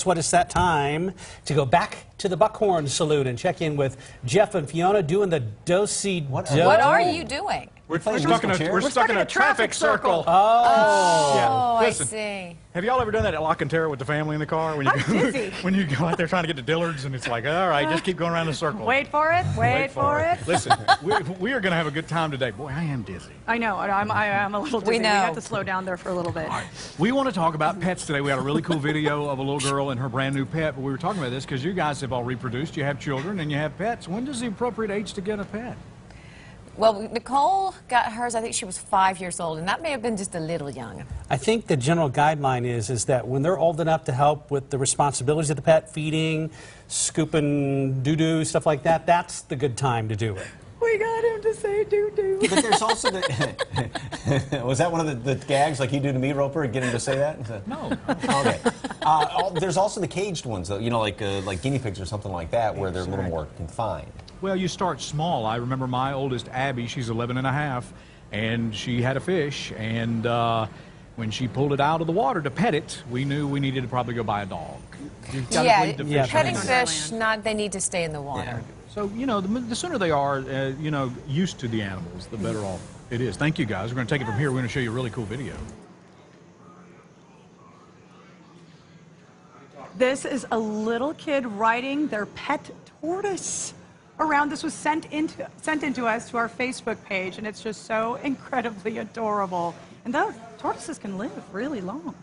That's what it's that time to go back to the Buckhorn Saloon and check in with Jeff and Fiona doing the do-si-do. What are you doing? We're stuck in a traffic circle. Oh. Yeah. I see. Have y'all ever done that at Lock and Terror with the family in the car? When you when you go out there trying to get to Dillard's and it's like, all right, just keep going around the circle. Wait for it. Wait for it. Listen, we are going to have a good time today. Boy, I am dizzy. I know. I'm a little dizzy. We know. We have to slow down there for a little bit. All right. We want to talk about pets today. We had a really cool video of a little girl and her brand new pet, but we were talking about this because you guys have all reproduced. You have children and you have pets. When is the appropriate age to get a pet? Well, Nicole got hers, I think she was 5 years old, and that may have been just a little young. I think the general guideline is that when they're old enough to help with the responsibilities of the pet, feeding, scooping doo-doo, stuff like that, that's the good time to do it. We got him to say doo-doo. But there's also the... was that one of the gags like you do to me, Roper, and get him to say that? No. Okay. There's also the caged ones, though, you know, like guinea pigs or something like that, where they're a little more confined. Well, you start small. I remember my oldest, Abby, she's 11 and a half, and she had a fish, and when she pulled it out of the water to pet it, we knew we needed to probably go buy a dog. You've got to bleed the fish. Petting fish, they need to stay in the water. Yeah. So, you know, the sooner they are, you know, used to the animals, the better off it is. Thank you, guys. We're going to take it from here. We're going to show you a really cool video. This is a little kid riding their pet tortoise around. This was sent into us to our Facebook page, and it's just so incredibly adorable. And those tortoises can live really long.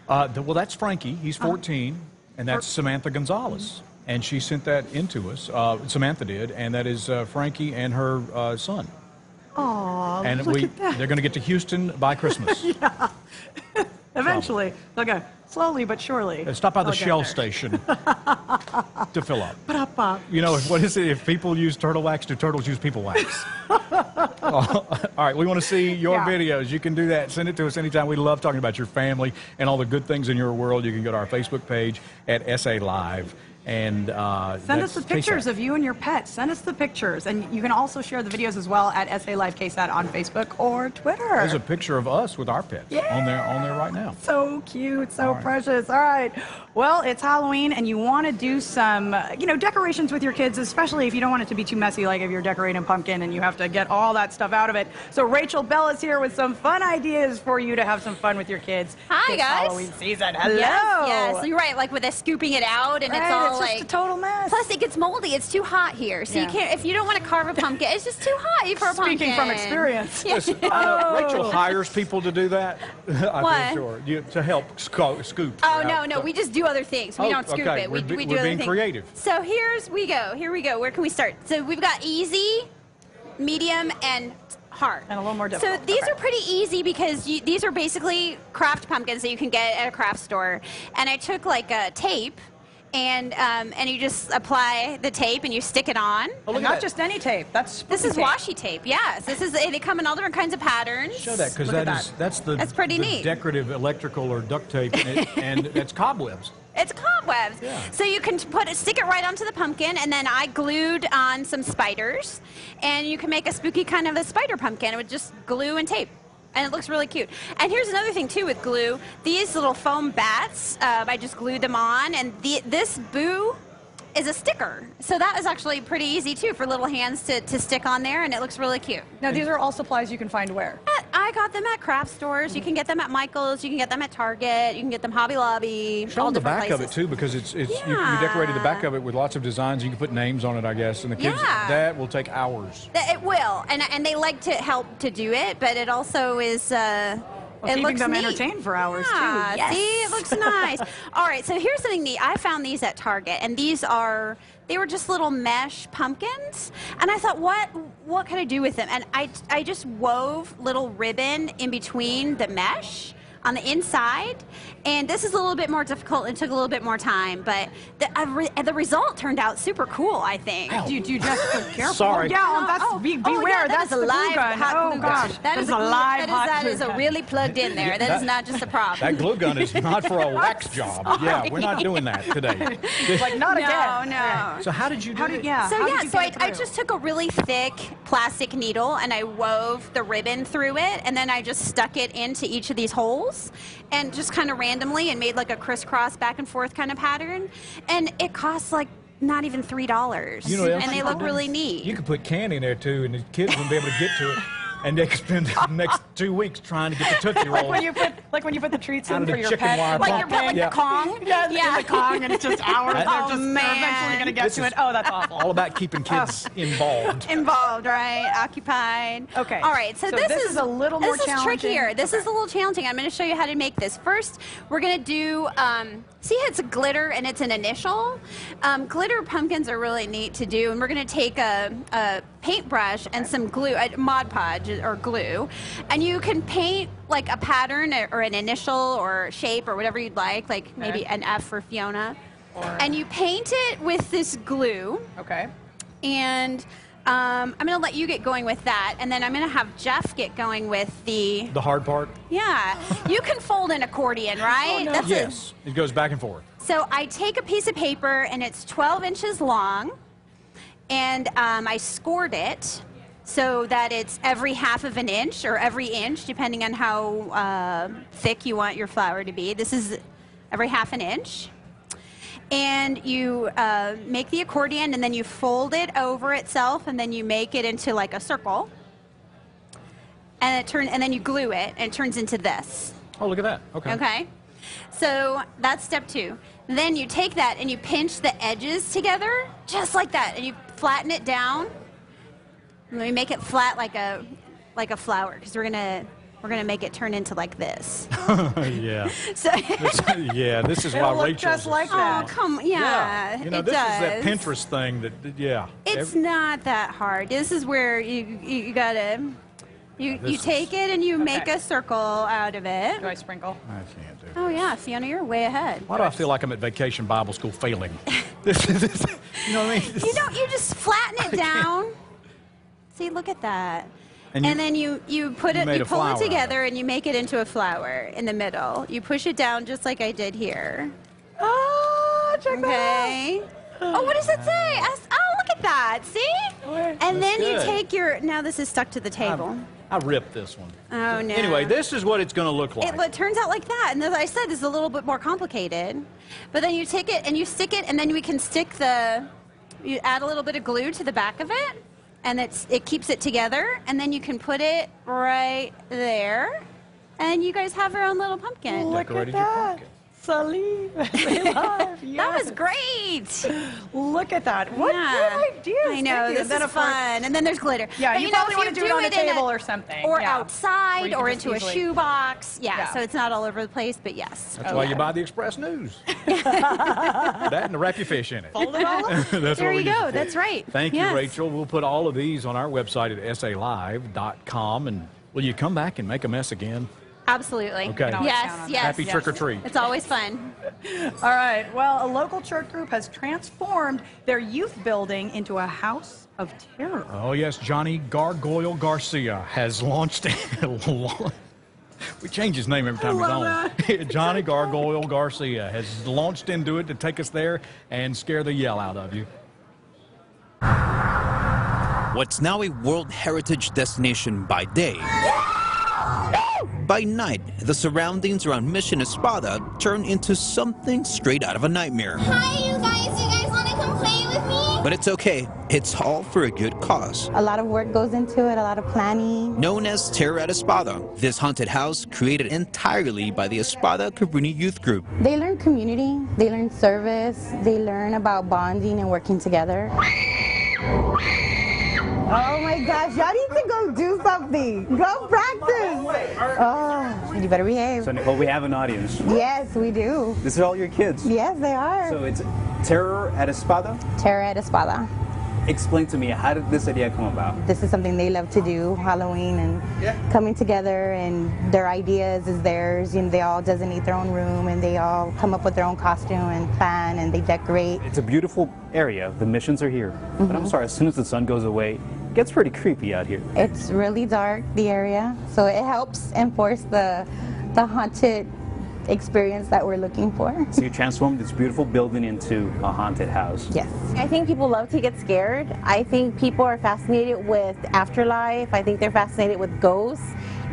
Well, that's Frankie. He's 14, and that's Samantha Gonzalez. And she sent that into us. Samantha did, and that is Frankie and her son. Aw, and look at that. They're going to get to Houston by Christmas. Yeah. Eventually. Okay. Slowly but surely. Stop by the Shell station to fill up. Ba-da-ba. You know, what is it? If people use turtle wax, do turtles use people wax? All right, we want to see your videos. You can do that. Send it to us anytime. We love talking about your family and all the good things in your world. You can go to our Facebook page at SA Live. And send us the pictures of you and your pets. Send us the pictures. And you can also share the videos as well at SA Live KSAT on Facebook or Twitter. There's a picture of us with our pets on there right now. So cute, so precious. All right. Well, it's Halloween, and you want to do some, you know, decorations with your kids, especially if you don't want it to be too messy, like if you're decorating a pumpkin and you have to get all that stuff out of it. So Rachel Bell is here with some fun ideas for you to have some fun with your kids. Hi, guys. Halloween season. Hello. Yes, you're right. Like with the scooping it out, and it's all it's just a total mess. Plus, it gets moldy. It's too hot here, so you can't. If you don't want to carve a pumpkin, it's just too hot for a pumpkin. Speaking from experience. Listen, Rachel hires people to do that. I'm sure to help scoop. Oh no, we just do other things. We don't scoop it. We do other being things. Creative. So here we go. Where can we start? So we've got easy, medium, and hard. And a little more difficult. So these are pretty easy because these are basically craft pumpkins that you can get at a craft store. And I took like a tape. And you just apply the tape and you stick it on. And not just any tape. This is washi tape. Yes, they come in all different kinds of patterns. Show that because that's pretty neat. Decorative electrical or duct tape, and that's cobwebs. It's cobwebs. Yeah. So you can stick it right onto the pumpkin, and then I glued on some spiders, and you can make a spooky kind of a spider pumpkin with just glue and tape. And it looks really cute. And here's another thing, too, with glue. These little foam bats, I just glued them on. And this boo is a sticker. So that is actually pretty easy, too, for little hands to stick on there. And it looks really cute. Now, these are all supplies you can find where? I got them at craft stores. You can get them at Michael's. You can get them at Target. You can get them Hobby Lobby. Show all them the different back places. of it, too, because you decorated the back of it with lots of designs. You can put names on it, I guess. And the kids, that will take hours. It will. And they like to help to do it, but it also is... keeping them entertained for hours, too. Yes. See, it looks nice. All right, so here's something neat. I found these at Target, and they were just little mesh pumpkins. And I thought, what can I do with them? And I just wove little ribbon in between the mesh on the inside. And this is a little bit more difficult and took a little bit more time, but the result turned out super cool, I think. You just careful. Sorry. Beware, that's a the live glue gun. hot glue gun. That is a live hot That glue is gun. really plugged in there. That is not just a prop. That glue gun is not for a wax job. Yeah, we're not doing that today. Like, not again. No. So how did you do it? So I just took a really thick plastic needle and I wove the ribbon through it, and then I just stuck it into each of these holes. house, and just kind of randomly, and made like a crisscross back and forth kind of pattern, and it costs like not even $3. You know what else and they you look could do? really neat. You could put candy in there too, and the kids wouldn't be able to get to it. And they could spend the next 2 weeks trying to get the Tootsie Rolls. Like when you put the treats Out in of for the your chicken pet. wire Like pump. your pet, like Yeah. the Kong. Yeah. The Kong, and it's just hours. They're eventually man. going to get This to is it. Oh, that's awful. All about keeping kids involved. Involved, right? Occupied. Okay. All right. So, So this is a little more This is challenging. trickier. This Okay. is a little challenging. I'm going to show you how to make this. First, we're going to do. See, it's a glitter and it's an initial. Glitter pumpkins are really neat to do, and we're going to take a paintbrush and some glue, Mod Podge or glue, and you can paint like a pattern or an initial or shape or whatever you'd like maybe an F for Fiona, and you paint it with this glue. Okay. And I'm going to let you get going with that, and then I'm going to have Jeff get going with the. The hard part? Yeah, you can fold an accordion, right? no. That's Yes. It goes back and forth. So I take a piece of paper, and it's 12 inches long, and I scored it so that it's every half of an inch or every inch, depending on how thick you want your flower to be. This is every half an inch. And you make the accordion, and then you fold it over itself, and then you make it into like a circle. And and then you glue it, and it turns into this. Oh, look at that. Okay. Okay? So that's step 2. Then you take that and you pinch the edges together, just like that, and you flatten it down. And then we make it flat like a flower, because we're gonna make it turn into like this. Yeah. So Yeah, this is It'll why look Rachel's... just like oh that. come yeah, You know, it this does. is that Pinterest thing that, yeah. It's not that hard. This is where you gotta you This take it and you make Okay. a circle out of it. Do I sprinkle? I can't do it. Oh yeah, Fiona, you're way ahead. Why do I feel like I'm at Vacation Bible School failing? This, you know what I mean? You just flatten it down. See, look at that. And And, you- then you put it, made you a pull flower it out of together, and you make it into a flower in the middle. You push it down just like I did here. Oh, check Okay. Oh, what does it say? Oh, look at that. See? And then you good. take your. Now this is stuck to the table. I ripped this one. Oh no. Anyway, this is what it's going to look like. It turns out like that, and as I said, it's a little bit more complicated. But then you take it and you stick it, and then we can stick you add a little bit of glue to the back of it, and it keeps it together, and then you can put it right there, and you guys have your own little pumpkin. Look at Decorated your that. pumpkin. Salim. They love. That Yes. was great. Look at that. What Yeah. good ideas. I know, Thank you. this And then, is of course, fun. And then there's glitter. Yeah, But you know, probably if wanna you do it on a in table or something. Or Yeah. Where outside, you or can just into a easily- shoebox. Yeah, Yeah. so it's not all over the place, but yes. That's why you buy the Express News. That and to wrap your fish in it. Fold it all up. That's There what we you use it go. for. That's right. Thank you, Yes. Rachel. We'll put all of these on our website at salive.com. And will you come back and make a mess again? Absolutely. Okay. always Yes, count on yes. Happy trick or treat. It's always fun. All right. Well, a local church group has transformed their youth building into a house of terror. Oh, yes. Johnny Gargoyle Garcia has launched. We change his name every time he's love on. Johnny Gargoyle Garcia has launched into it to take us there and scare the yell out of you. What's now a World Heritage destination by day, by night, the surroundings around Mission Espada turn into something straight out of a nightmare. Hi, you guys. You guys want to come play with me? But it's okay. It's all for a good cause. A lot of work goes into it, a lot of planning. Known as Terror at Espada, this haunted house created entirely by the Espada Cabrini Youth Group. They learn community, they learn service, they learn about bonding and working together. Oh my gosh, y'all need to go do something. Go practice. Oh, you better behave. So, Nicole, we have an audience. Yes, we do. This is all your kids. Yes, they are. So it's Terror at Espada. Terror at Espada. Explain to me, how did this idea come about? This is something they love to do, Halloween, and coming together, and their ideas is theirs. You know, they all designate their own room, and they all come up with their own costume and plan, and they decorate. It's a beautiful area. The missions are here. But I'm sorry, as soon as the sun goes away, it gets pretty creepy out here. It's really dark, the area, so it helps enforce the haunted experience that we're looking for. So you transformed this beautiful building into a haunted house. Yes. I think people love to get scared. I think people are fascinated with afterlife. I think they're fascinated with ghosts.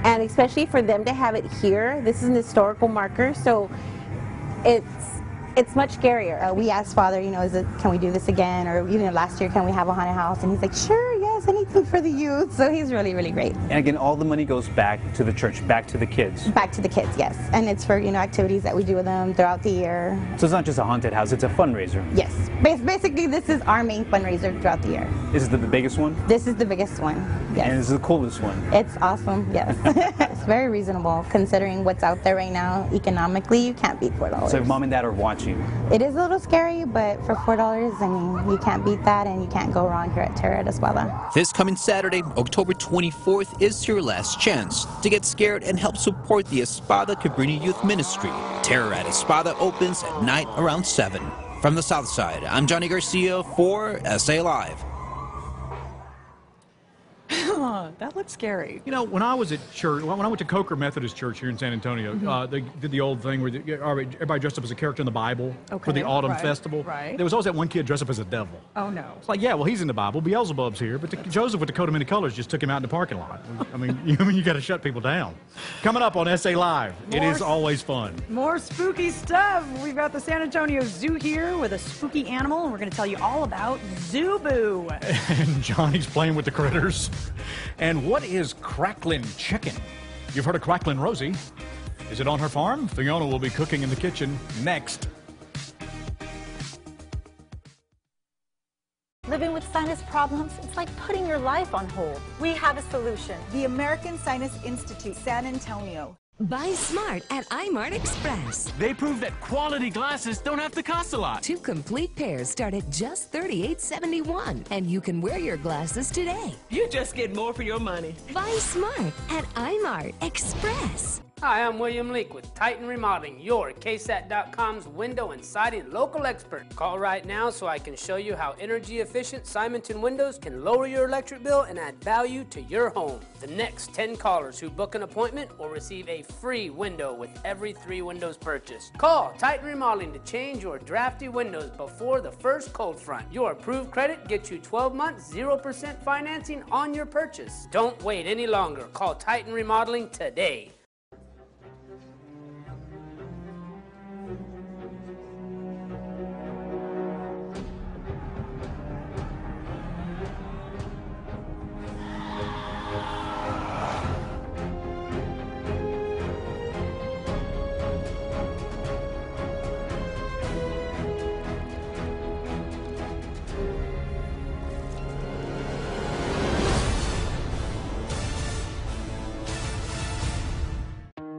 And especially for them to have it here, this is an historical marker, so it's much scarier. We asked Father, you know, can we do this again? Or, you know, last year, can we have a haunted house? And he's like, sure, yes, anything for the youth. So he's really, really great. And again, all the money goes back to the church, back to the kids. Back to the kids, yes. And it's for, you know, activities that we do with them throughout the year. So it's not just a haunted house, it's a fundraiser. Yes. Basically, this is our main fundraiser throughout the year. Is it the biggest one? This is the biggest one, yes. And it's the coolest one. It's awesome, yes. It's very reasonable considering what's out there right now. Economically, you can't beat $4. So if mom and dad are watching, it is a little scary, but for $4, I mean, you can't beat that, and you can't go wrong here at Terra at Espada. This coming Saturday, October 24th, is your last chance to get scared and help support the Espada Cabrini Youth Ministry. Terra at Espada opens at night around 7. From the South Side, I'm Johnny Garcia for SA Live. That looks scary. You know, when I was at church, when I went to Coker Methodist Church here in San Antonio, they did the old thing where everybody dressed up as a character in the Bible for the Autumn Festival. Right. There was always that one kid dressed up as a devil. Oh, no. It's like, yeah, well, he's in the Bible. Beelzebub's here. But Joseph with the coat of many colors just took him out in the parking lot. I mean, you got to shut people down. Coming up on SA Live, it is always fun. More spooky stuff. We've got the San Antonio Zoo here with a spooky animal, and we're going to tell you all about Zubu. And Johnny's playing with the critters. And what is crackling chicken? You've heard of crackling Rosie. Is it on her farm? Fiona will be cooking in the kitchen next. Living with sinus problems, it's like putting your life on hold. We have a solution. The American Sinus Institute, San Antonio. Buy smart at iMart Express. They prove that quality glasses don't have to cost a lot. 2 complete pairs start at just $38.71, and you can wear your glasses today. You just get more for your money. Buy smart at iMart Express. Hi, I'm William Leake with Titan Remodeling, your KSAT.com's window and siding local expert. Call right now so I can show you how energy-efficient Simonton windows can lower your electric bill and add value to your home. The next 10 callers who book an appointment will receive a free window with every 3 windows purchased. Call Titan Remodeling to change your drafty windows before the first cold front. Your approved credit gets you 12 months, 0% financing on your purchase. Don't wait any longer. Call Titan Remodeling today.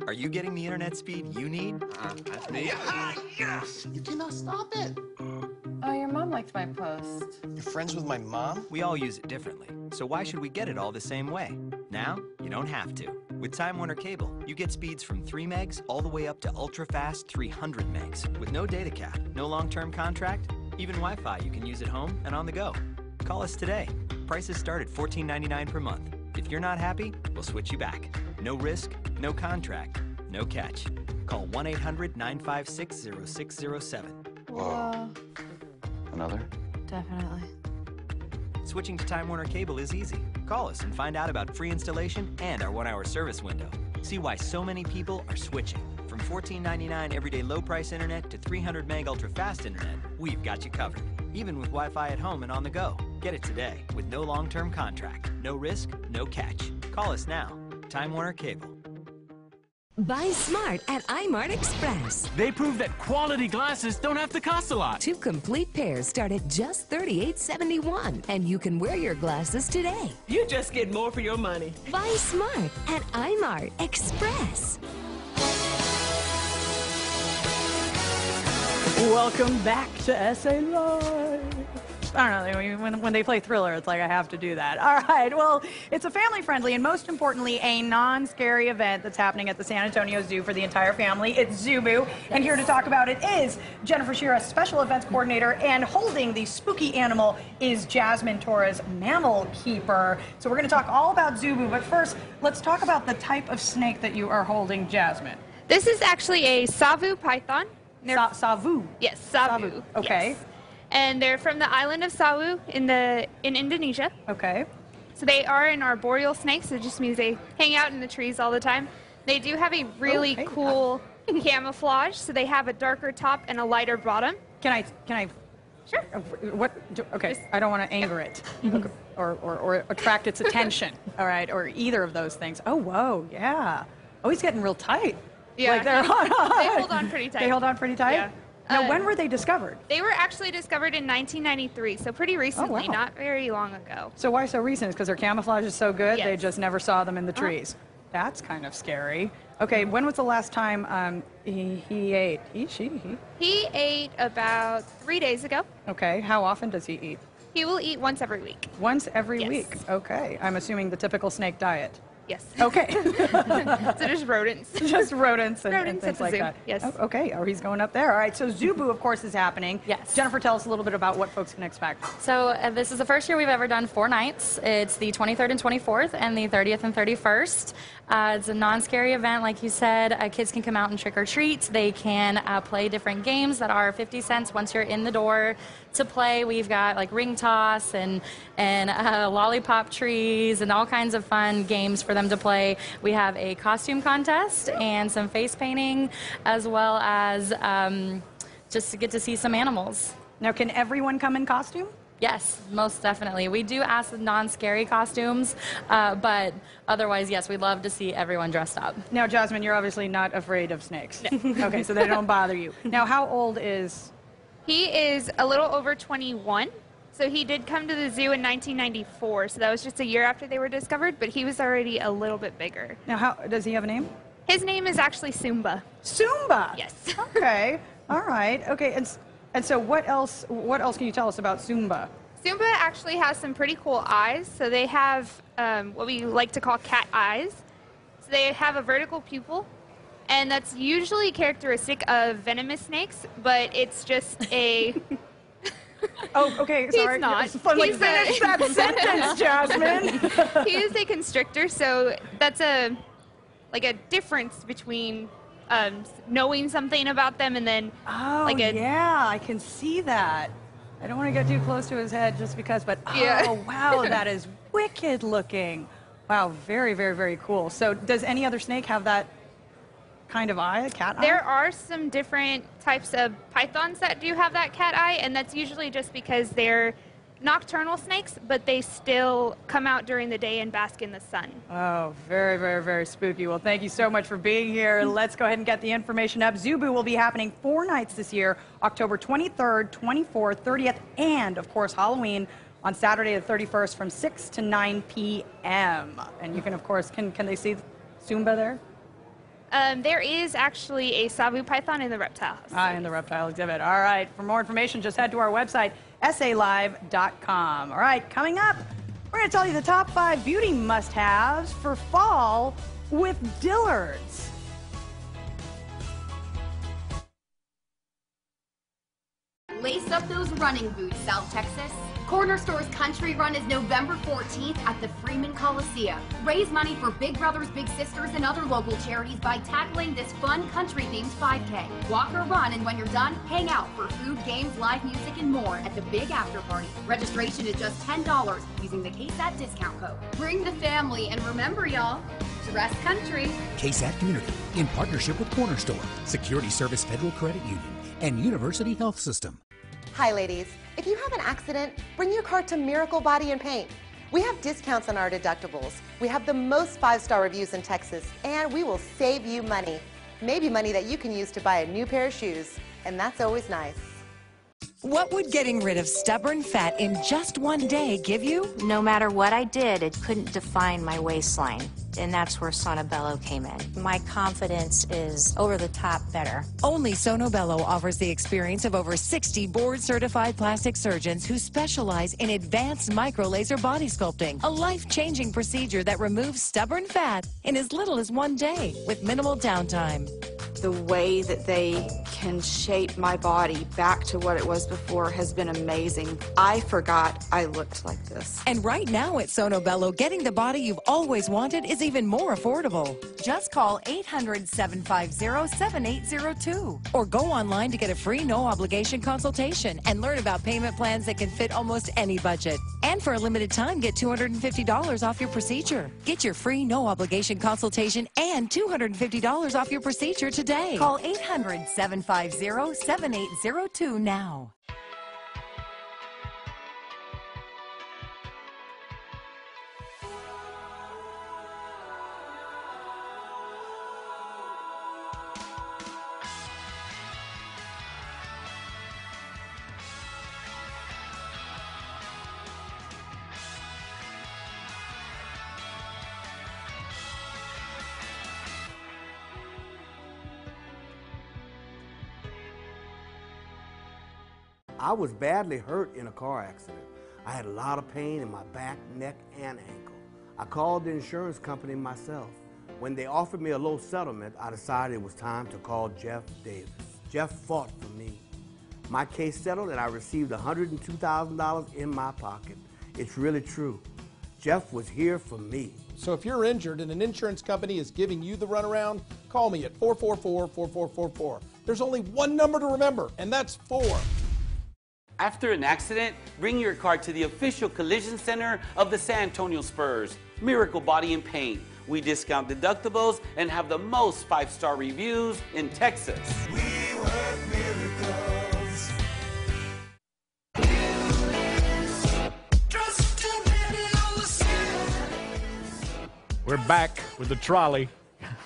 Are you getting the internet speed you need? That's me. Yes! You cannot stop it. Oh, your mom liked my post. You're friends with my mom? We all use it differently, so why should we get it all the same way? Now, you don't have to. With Time Warner Cable, you get speeds from 3 megs all the way up to ultra-fast 300 megs, with no data cap, no long-term contract, even Wi-Fi you can use at home and on the go. Call us today. Prices start at $14.99 per month. If you're not happy, we'll switch you back. No risk, no contract, no catch. Call 1-800-956-0607. Whoa. Another? Definitely. Switching to Time Warner Cable is easy. Call us and find out about free installation and our 1-hour service window. See why so many people are switching. From $14.99 everyday low-price internet to 300 meg ultra-fast internet, we've got you covered. Even with Wi-Fi at home and on the go. Get it today with no long-term contract, no risk, no catch. Call us now. Time Warner Cable. Buy smart at iMart Express. They prove that quality glasses don't have to cost a lot. 2 complete pairs start at just $38.71, and you can wear your glasses today. You just get more for your money. Buy smart at iMart Express. Welcome back to SA Live. I don't know, when they play Thriller, it's like I have to do that. All right, well, it's a family-friendly and most importantly, a non-scary event that's happening at the San Antonio Zoo for the entire family. It's Zubu, and here to talk about it is Jennifer Shira, Special Events Coordinator, and holding the spooky animal is Jasmine Torres, Mammal Keeper. So we're going to talk all about Zubu, but first, let's talk about the type of snake that you are holding, Jasmine. This is actually a Savu python. Savu? Yes, Savu. Okay. Yes. And they're from the island of Sawu in Indonesia. Okay. So they are an arboreal snake, so it just means they hang out in the trees all the time. They do have a really cool camouflage, so they have a darker top and a lighter bottom. Can I? Sure. Okay, I don't want to anger it or attract its attention, all right, or either of those things. Oh, whoa, yeah. Oh, he's getting real tight. Yeah. Like they're They hold on pretty tight. They hold on pretty tight? Yeah. Now, when were they discovered? They were actually discovered in 1993, so pretty recently, wow. not very long ago. So why so recent? Is because their camouflage is so good, Yes. they just never saw them in the trees. That's kind of scary. Okay, when was the last time he ate? He ate about 3 days ago. Okay, how often does he eat? He will eat once every week. Once every week. Okay, I'm assuming the typical snake diet. Yes. Okay. So just rodents. Just rodents and Rodents things at the like zoo. that. Yes. Oh, okay, or he's going up there. All right, so Zubu, of course, is happening. Yes. Jennifer, tell us a little bit about what folks can expect. So this is the first year we've ever done 4 nights. It's the 23rd and 24th and the 30th and 31st. It's a non-scary event, like you said. Kids can come out and trick or treat. They can play different games that are 50 cents once you're in the door to play. We've got like ring toss and lollipop trees and all kinds of fun games for them to play. We have a costume contest and some face painting, as well as just to get to see some animals. Now, can everyone come in costume? Yes, most definitely. We do ask the non-scary costumes, but otherwise, yes, we'd love to see everyone dressed up. Now, Jasmine, you're obviously not afraid of snakes. Okay, so they don't bother you. Now, how old is... He is a little over 21. So he did come to the zoo in 1994, so that was just a year after they were discovered, but he was already a little bit bigger. Now, how does he have a name? His name is actually Sumba. Sumba? Yes. Okay, all right. Okay, and so what else can you tell us about Sumba? Sumba actually has some pretty cool eyes. So they have what we like to call cat eyes. So they have a vertical pupil, and that's usually characteristic of venomous snakes, but it's just a... Oh, okay, sorry. He's not. Finish that sentence, Jasmine. He is a constrictor, so that's a difference between knowing something about them and then yeah, I can see that. I don't want to get too close to his head just because, but Yeah. oh wow, that is wicked looking. Wow, very, very, very cool. So does any other snake have that kind of eye, a cat eye? There are some different types of pythons that do have that cat eye, and that's usually just because they're nocturnal snakes, but they still come out during the day and bask in the sun. Oh, very, very, very spooky. Well, thank you so much for being here. Let's go ahead and get the information up. Zubu will be happening 4 nights this year, October 23rd, 24th, 30th, and, of course, Halloween on Saturday the 31st from 6 to 9 p.m. And you can, of course, can they see Sumba there? There is actually a Savu python in the reptile house. In the reptile exhibit. All right. For more information, just head to our website, salive.com. All right, coming up, we're going to tell you the top 5 beauty must-haves for fall with Dillard's. Lace up those running boots, South Texas. Corner Store's Country Run is November 14th at the Freeman Coliseum. Raise money for Big Brothers Big Sisters and other local charities by tackling this fun country-themed 5K. Walk or run, and when you're done, hang out for food, games, live music, and more at the big after party. Registration is just $10 using the KSAT discount code. Bring the family, and remember, y'all, dress country. KSAT Community, in partnership with Corner Store, Security Service Federal Credit Union, and University Health System. Hi ladies, if you have an accident, bring your car to Miracle Body and Paint. We have discounts on our deductibles. We have the most 5-star reviews in Texas, and we will save you money. Maybe money that you can use to buy a new pair of shoes, and that's always nice. What would getting rid of stubborn fat in just one day give you? No matter what I did, it couldn't define my waistline. And that's where Sonobello came in. My confidence is over the top better. Only Sonobello offers the experience of over 60 board-certified plastic surgeons who specialize in advanced micro-laser body sculpting, a life-changing procedure that removes stubborn fat in as little as one day with minimal downtime. the way that they can shape my body back to what it was before has been amazing. I forgot I looked like this. And right now at Sonobello, getting the body you've always wanted is even more affordable. Just call 800-750-7802 or go online to get a free no-obligation consultation and learn about payment plans that can fit almost any budget. And for a limited time, get $250 off your procedure. Get your free no-obligation consultation and $250 off your procedure today. Call 800-750-7802 now. I was badly hurt in a car accident. I had a lot of pain in my back, neck, and ankle. I called the insurance company myself. When they offered me a low settlement, I decided it was time to call Jeff Davis. Jeff fought for me. My case settled and I received $102,000 in my pocket. It's really true. Jeff was here for me. So if you're injured and an insurance company is giving you the runaround, call me at 444-4444. There's only one number to remember, and that's 4. After an accident, bring your car to the official collision center of the San Antonio Spurs, Miracle Body and Paint. We discount deductibles and have the most 5-star reviews in Texas. We work miracles. We're back with the trolley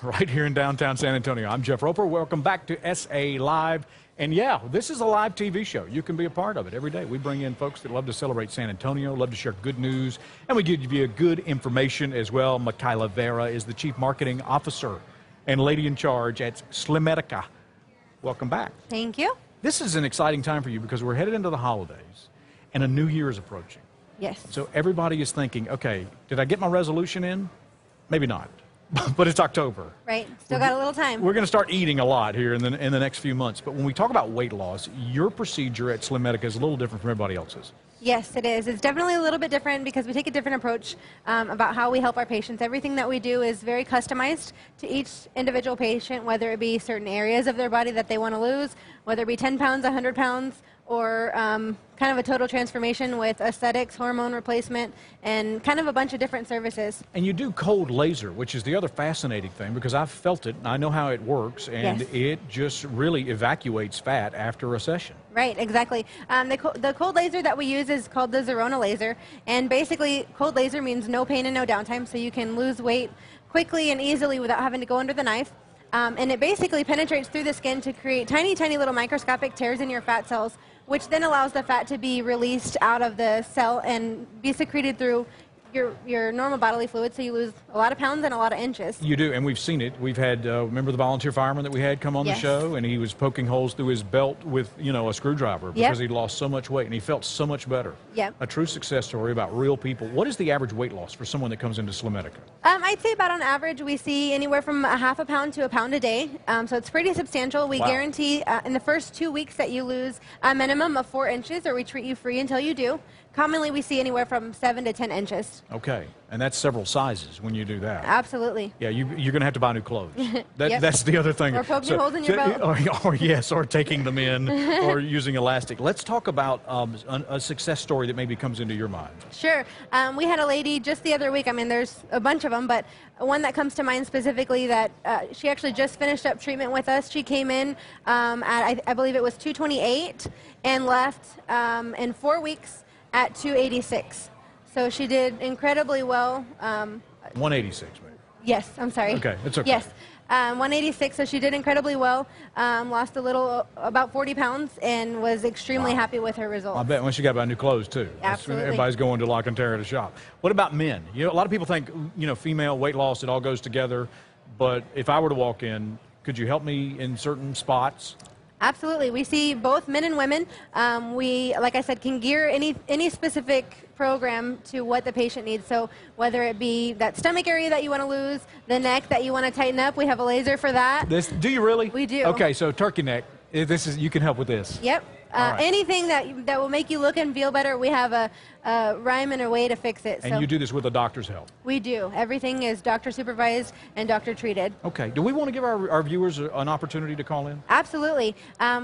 right here in downtown San Antonio. I'm Jeff Roper. Welcome back to SA Live. And yeah, this is a live TV show. You can be a part of it every day. We bring in folks that love to celebrate San Antonio, love to share good news, and we give you good information as well. Michaela Vera is the Chief Marketing Officer and lady in charge at Slimedica. Welcome back. Thank you. This is an exciting time for you because we're headed into the holidays and a new year is approaching. Yes. So everybody is thinking, okay, did I get my resolution in? Maybe not. But it's October. Right. Still got a little time. We're going to start eating a lot here in the next few months. But when we talk about weight loss, your procedure at Slimedica is a little different from everybody else's. Yes, it is. It's definitely a little bit different because we take a different approach about how we help our patients. Everything that we do is very customized to each individual patient, whether it be certain areas of their body that they want to lose, whether it be 10 pounds, 100 pounds, or kind of a total transformation with aesthetics, hormone replacement, and kind of a bunch of different services. And you do cold laser, which is the other fascinating thing because I've felt it, and I know how it works, and Yes. it just really evacuates fat after a session. Right, exactly. The cold laser that we use is called the Zerona laser, and basically cold laser means no pain and no downtime, so you can lose weight quickly and easily without having to go under the knife. And it basically penetrates through the skin to create tiny, tiny little microscopic tears in your fat cells, which then allows the fat to be released out of the cell and be secreted through your normal bodily fluid, so you lose a lot of pounds and a lot of inches. You do, and we've seen it. We've had, remember the volunteer fireman that we had come on Yes. the show, and he was poking holes through his belt with, a screwdriver because he'd lost so much weight, and he felt so much better. Yep. A true success story about real people. What is the average weight loss for someone that comes into Slimedica? I'd say about on average we see anywhere from a half a pound to a pound a day, so it's pretty substantial. We Wow. guarantee in the first 2 weeks that you lose a minimum of 4 inches, or we treat you free until you do. Commonly we see anywhere from 7 to 10 inches. Okay, and that's several sizes when you do that. Absolutely. Yeah, you're going to have to buy new clothes. Yep. That's the other thing. Or poking holes in your belt. Or taking them in, or using elastic. Let's talk about a success story that maybe comes into your mind. Sure. We had a lady just the other week, I mean there's a bunch of them, but one that comes to mind specifically that she actually just finished up treatment with us. She came in at, I believe it was 228 and left in 4 weeks at 286. So she did incredibly well. 186, maybe. Yes, I'm sorry. Okay, it's okay. Yes, 186, so she did incredibly well, lost a little, about 40 pounds, and was extremely happy with her results. I bet once you got to buy new clothes, too. Absolutely. Everybody's going to La Cantera to shop. What about men? A lot of people think, female weight loss, it all goes together. But if I were to walk in, could you help me in certain spots? Absolutely. We see both men and women. We, like I said, can gear any specific program to what the patient needs. So whether it be that stomach area that you want to lose, the neck that you want to tighten up, we have a laser for that. Do you really? We do. Okay, so turkey neck. You can help with this. Yep. Right. Anything that will make you look and feel better, we have a rhyme and a way to fix it. And so you do this with a doctor's help? We do. Everything is doctor supervised and doctor treated. Okay. Do we want to give our viewers an opportunity to call in? Absolutely.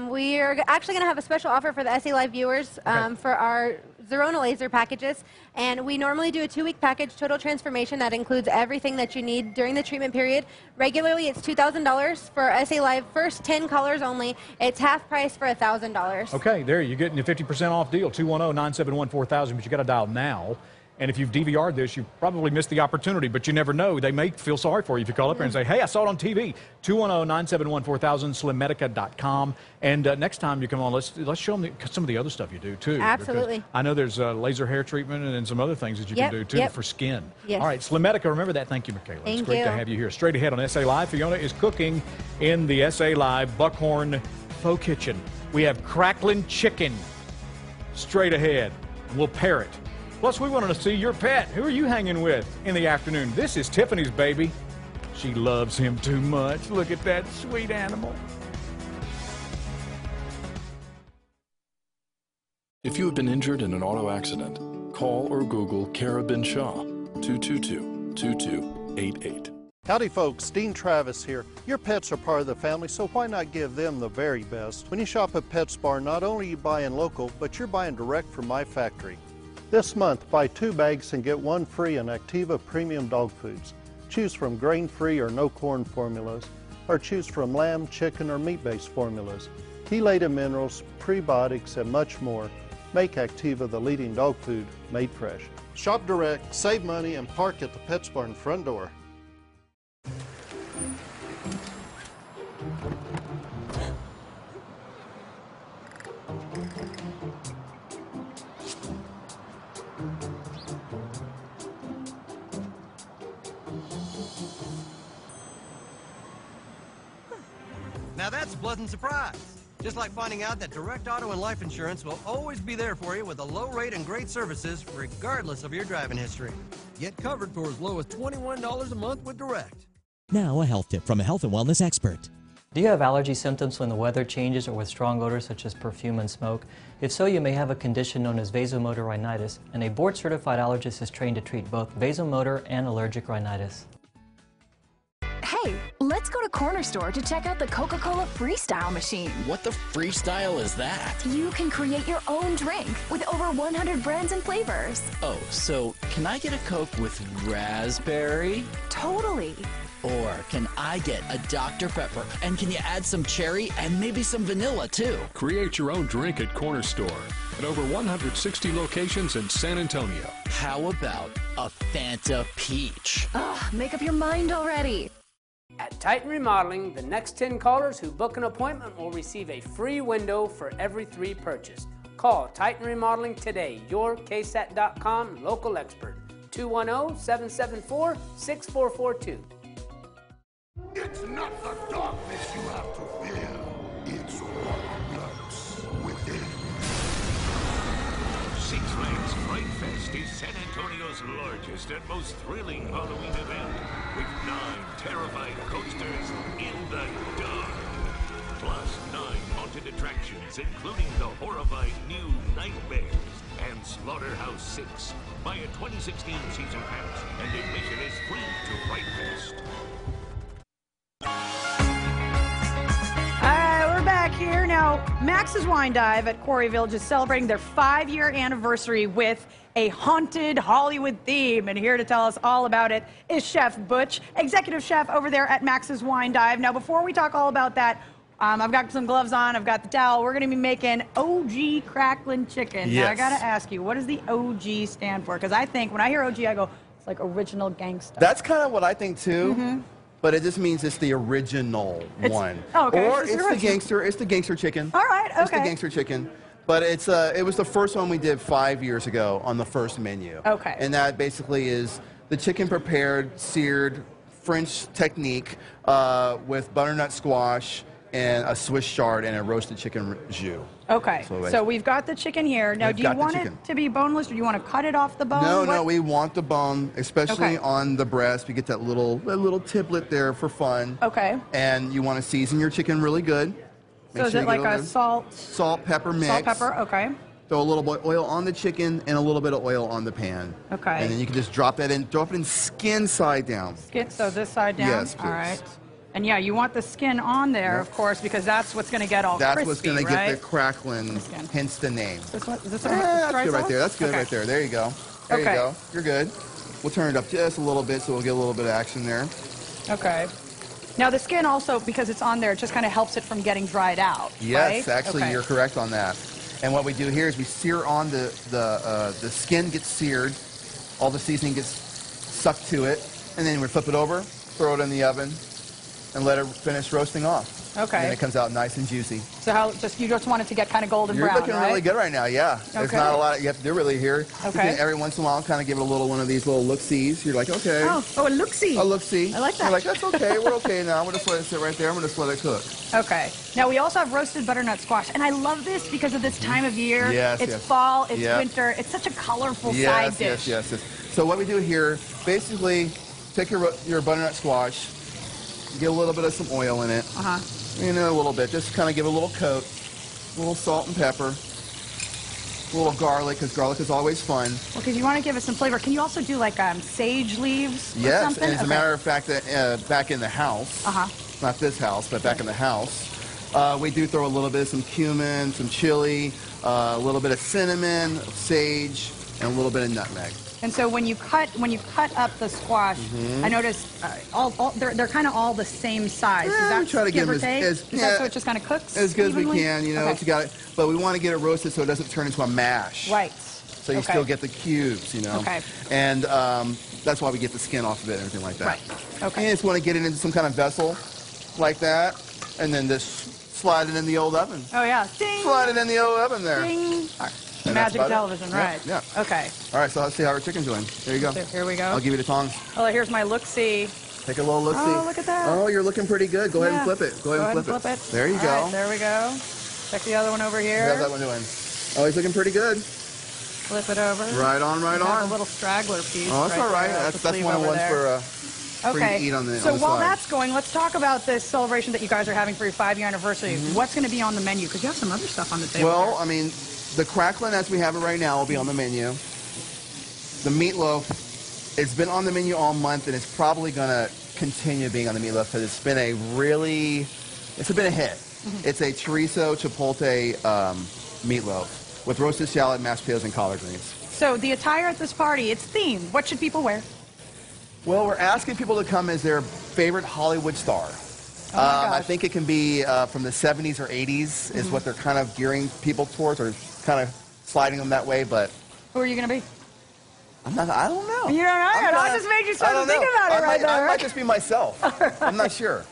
We are actually going to have a special offer for the SA Live viewers for our Zerona laser packages. And we normally do a 2-week package, total transformation, that includes everything that you need during the treatment period. Regularly, it's $2,000 for SA Live. First 10 callers only. It's half price for $1,000. Okay, there you're getting a 50% off deal, 210-971-4000, but you got to dial now. And if you've DVR'd this, you probably missed the opportunity, but you never know. They may feel sorry for you if you call up and say, hey, I saw it on TV. 210-971-4000, slimmedica.com. And next time you come on, let's show them some of the other stuff you do, too. Absolutely. I know there's laser hair treatment and some other things that you can do, too, for skin. Yes. All right, Slimmedica, remember that. Thank you, Michaela. Thank it's great you. to have you here. Straight ahead on SA Live, Fiona is cooking in the SA Live Buckhorn Faux Kitchen. We have crackling chicken straight ahead. We'll pair it. Plus, we wanted to see your pet. Who are you hanging with in the afternoon? This is Tiffany's baby. She loves him too much. Look at that sweet animal. If you have been injured in an auto accident, call or Google Carabin Shaw, 222-2288. Howdy folks, Dean Travis here. Your pets are part of the family, so why not give them the very best? When you shop at PetSmart, not only are you buying local, but you're buying direct from my factory. This month, buy 2 bags and get 1 free in Activa Premium Dog Foods. Choose from grain-free or no-corn formulas, or choose from lamb, chicken, or meat-based formulas. Chelated minerals, prebiotics, and much more make Activa the leading dog food made fresh. Shop direct, save money, and park at the PetSmart front door. Now that's a pleasant surprise. Just like finding out that Direct Auto and Life Insurance will always be there for you with a low rate and great services regardless of your driving history. Get covered for as low as $21 a month with Direct. Now a health tip from a health and wellness expert. Do you have allergy symptoms when the weather changes or with strong odors such as perfume and smoke? If so, you may have a condition known as vasomotor rhinitis, and a board-certified allergist is trained to treat both vasomotor and allergic rhinitis. Hey, let's go to Corner Store to check out the Coca-Cola Freestyle machine. What the freestyle is that? You can create your own drink with over 100 brands and flavors. Oh, so can I get a Coke with raspberry? Totally. Or can I get a Dr. Pepper? And can you add some cherry and maybe some vanilla too? Create your own drink at Corner Store at over 160 locations in San Antonio. How about a Fanta Peach? Ugh, make up your mind already. At Titan Remodeling, the next 10 callers who book an appointment will receive a free window for every 3 purchase. Call Titan Remodeling today, your KSAT.com local expert, 210-774-6442. It's not the darkness you have to fear, it's what lurks within. Six Flags Fright Fest is San Antonio's largest and most thrilling Halloween event, with 9 terrifying coasters in the dark. Plus 9 haunted attractions, including the horrifying new Nightmares and Slaughterhouse 6. Buy a 2016 season pass, and admission is free to Fright Fest. We're back here. Now, Max's Wine Dive at Quarry Village is celebrating their 5-year anniversary with a haunted Hollywood theme. And here to tell us all about it is Chef Butch, executive chef over there at Max's Wine Dive. Now, before we talk all about that, I've got some gloves on, I've got the towel. We're going to be making OG crackling chicken. Yes. Now, I got to ask you, what does the OG stand for? Because I think when I hear OG, I go, it's like original gangsta. That's kind of what I think too. But it just means it's the original one. Oh, okay. Or it's the gangster chicken. All right, okay. It's the gangster chicken. But it was the first one we did 5 years ago on the first menu. Okay. And that basically is the chicken prepared, seared, French technique with butternut squash, and a Swiss chard and a roasted chicken jus. Okay, so we've got the chicken here. Now, do you want it to be boneless, or do you want to cut it off the bone? No, we want the bone, especially on the breast. We get that little tiblet there for fun. Okay. And you want to season your chicken really good. So is it like a salt, pepper mix? Salt, pepper, okay. Throw a little bit of oil on the chicken and a little bit of oil on the pan. Okay. And then you can just drop it in skin side down. So this side down? Yes, please. All right. And yeah, you want the skin on there, of course, because that's what's going to get all crispy, That's what's going to get the right? crackling, hence the name. Is this That's good right there. That's good right there. There you go. There you go. You're good. We'll turn it up just a little bit so we'll get a little bit of action there. Okay. Now the skin also, because it's on there, it just kind of helps it from getting dried out. Yes, right? actually, you're correct on that. And what we do here is we sear on the skin gets seared, all the seasoning gets sucked to it, and then we flip it over, throw it in the oven, and let it finish roasting off. Okay. And then it comes out nice and juicy. So you just want it to get kind of golden You're brown, looking right? really good right now, yeah. There's Okay. not a lot you have to do really here. Okay. You can, every once in a while, kind of give it a little one of these little look-sees. You're like, okay. Oh, a look-see. A look-see. I like that. You're like, that's okay. We're okay now. I'm going to just let it sit right there. I'm going to just let it cook. Okay. Now we also have roasted butternut squash, and I love this because of this time of year. Yes, it's yes. fall, it's Yep. winter. It's such a colorful side dish. Yes. So what we do here, basically, take your butternut squash, get a little bit of some oil in it. Uh-huh. A little bit. Just kind of give it a little coat. A little salt and pepper. A little garlic, because garlic is always fun. Well, because you want to give it some flavor. Can you also do like sage leaves or Yes, something? and as a matter of fact, back in the house, not this house, but back in the house, we do throw a little bit of some cumin, some chili, a little bit of cinnamon, sage, and a little bit of nutmeg. And so when you cut up the squash, I noticed they're kind of all the same size. Is that we try to give get or them take? as Is that so it just kind of cooks as good as we evenly? can. Okay. It's got it, but we want to get it roasted so it doesn't turn into a mash. Right. So you still get the cubes, Okay. And that's why we get the skin off of it and everything like that. Right. Okay. And you just want to get it into some kind of vessel like that, and then just slide it in the old oven. Oh yeah. Ding. Slide it in the old oven there. Ding. And Magic that's about television, it. right? Yeah. Okay. All right, so let's see how our chicken's doing. There you go. So here we go. I'll give you the tongs. Oh, here's my look-see. Take a little look-see. Oh, look at that. Oh, you're looking pretty good. Go ahead and flip it. Go ahead and flip it. There you All go. right, there we go. Check the other one over here. How's that one doing? Oh, he's looking pretty good. Flip it over. Right on, right We have on. a little straggler piece. Oh, that's all right. there. That's Leave one of the over ones there. for you Okay. to eat on the So on the while side. that's going, let's talk about this celebration that you guys are having for your 5-year anniversary. What's going to be on the menu? Because you have some other stuff on the table. Well, I mean, the crackling as we have it right now will be on the menu. The meatloaf, it's been on the menu all month, and it's probably going to continue being on the meatloaf because it's been a hit. It's a chorizo chipotle meatloaf with roasted shallot, mashed potatoes, and collard greens. So the attire at this party, it's themed. What should people wear? Well, we're asking people to come as their favorite Hollywood star. I think it can be from the 70s or 80s is what they're kind of gearing people towards, or kind of sliding them that way. But Who are you going to be? I don't know. You don't know? I just made you start to think about it right there. I might just be myself. I'm not sure.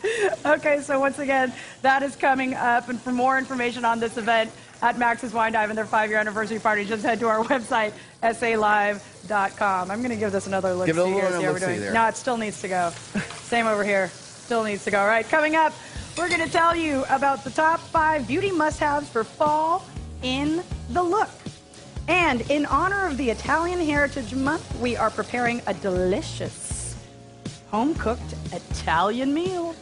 Okay, so once again, that is coming up. And for more information on this event at Max's Wine Dive and their 5-year anniversary party, just head to our website, salive.com. I'm going to give this another look. Give it a see little here, see how we're look-see doing. there. No, it still needs to go. Same over here. Still needs to go. All right, coming up, we're going to tell you about the top 5 beauty must-haves for fall in the look. And in honor of the Italian Heritage Month, we are preparing a delicious home-cooked Italian meal.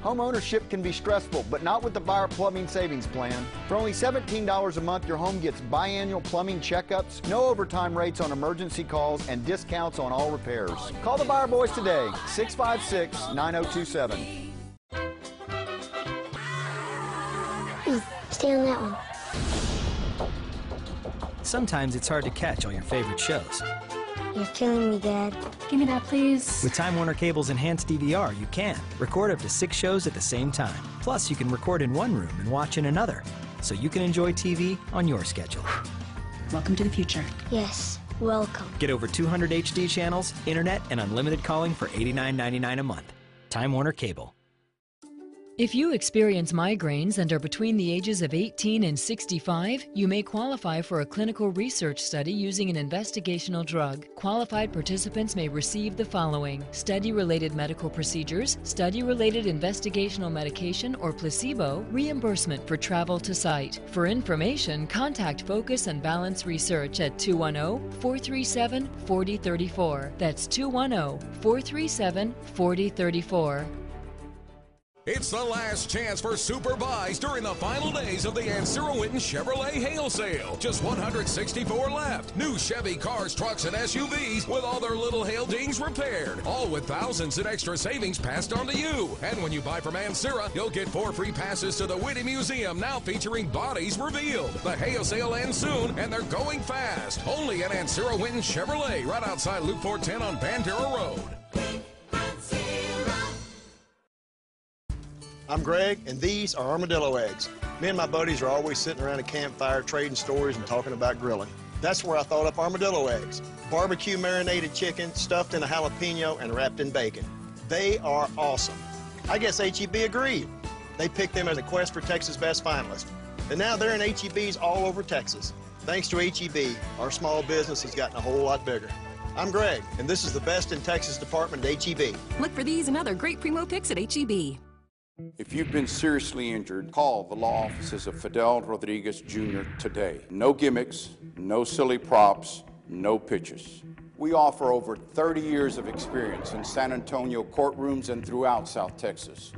Home ownership can be stressful, but not with the Buyer Plumbing Savings Plan. For only $17 a month, your home gets biannual plumbing checkups, no overtime rates on emergency calls, and discounts on all repairs. Call the Buyer Boys today, 656-9027. Stay on that one. Sometimes it's hard to catch all your favorite shows. You're killing me, Dad. Give me that, please. With Time Warner Cable's enhanced DVR, you can record up to 6 shows at the same time. Plus, you can record in one room and watch in another, so you can enjoy TV on your schedule. Welcome to the future. Yes, welcome. Get over 200 HD channels, internet, and unlimited calling for $89.99 a month. Time Warner Cable. If you experience migraines and are between the ages of 18 and 65, you may qualify for a clinical research study using an investigational drug. Qualified participants may receive the following: study-related medical procedures, study-related investigational medication or placebo, reimbursement for travel to site. For information, contact Focus and Balance Research at 210-437-4034. That's 210-437-4034. It's the last chance for super buys during the final days of the Ancira Winton Chevrolet Hail Sale. Just 164 left. New Chevy cars, trucks, and SUVs with all their little hail dings repaired. All with thousands in extra savings passed on to you. And when you buy from Ancira, you'll get 4 free passes to the Whitty Museum, now featuring Bodies Revealed. The Hail Sale ends soon, and they're going fast. Only at Ancira Winton Chevrolet, right outside Loop 410 on Bandera Road. I'm Greg, and these are armadillo eggs. Me and my buddies are always sitting around a campfire trading stories and talking about grilling. That's where I thought up armadillo eggs. Barbecue marinated chicken, stuffed in a jalapeno and wrapped in bacon. They are awesome. I guess HEB agreed. They picked them as a Quest for Texas Best finalist. And now they're in HEBs all over Texas. Thanks to HEB, our small business has gotten a whole lot bigger. I'm Greg, and this is the Best in Texas department at HEB. Look for these and other great Primo picks at HEB. If you've been seriously injured, call the law offices of Fidel Rodriguez Jr. today. No gimmicks, no silly props, no pitches. We offer over 30 years of experience in San Antonio courtrooms and throughout South Texas.